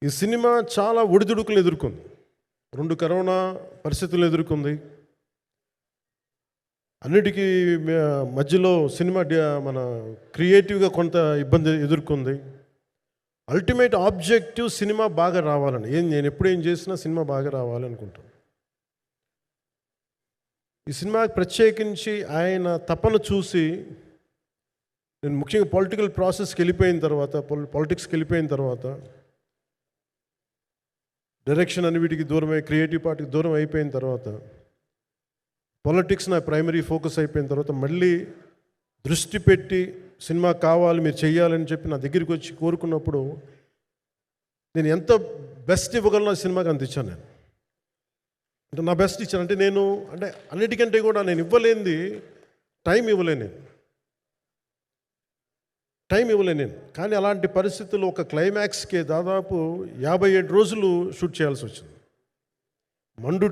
ఈ సినిమా చాలా ఒడిదుడుకులు ఎదుర్కొంది. 2 కరోనా పరిస్థితులను ఎదుర్కొంది. అన్నిటికీ మధ్యలో సినిమా మన క్రియేటివ్గా కొంత ఇబ్బంది ఎదుర్కొంది. అల్టిమేట్ ఆబ్జెక్టివ్ సినిమా బాగా రావాలని. నేను ఎప్పుడేం చేసినా సినిమా బాగా రావాలనుకుంటాను. ఈ సినిమాకి ప్రత్యేకించి ఆయన తపన చూసి నేను ముఖ్యంగా పొలిటికల్ ప్రాసెస్కి వెళ్ళిపోయిన తర్వాత, పాలిటిక్స్కి వెళ్ళిపోయిన తర్వాత, డైరెక్షన్ అన్ని వీటికి దూరమై క్రియేటివ్ పార్టీకి దూరం అయిపోయిన తర్వాత, పాలిటిక్స్ నా ప్రైమరీ ఫోకస్ అయిపోయిన తర్వాత మళ్ళీ దృష్టి పెట్టి సినిమా కావాలి, మీరు చెయ్యాలని చెప్పి నా దగ్గరికి వచ్చి కోరుకున్నప్పుడు నేను ఎంత బెస్ట్ ఇవ్వగలను సినిమాకి అంత ఇచ్చాను. నేను అంటే నా బెస్ట్ ఇచ్చాను. అంటే నేను అన్నిటికంటే కూడా నేను ఇవ్వలేనిది టైం ఇవ్వలేను. కానీ అలాంటి పరిస్థితుల్లో ఒక క్లైమాక్స్కి దాదాపు 57 రోజులు షూట్ చేయాల్సి వచ్చింది. మండు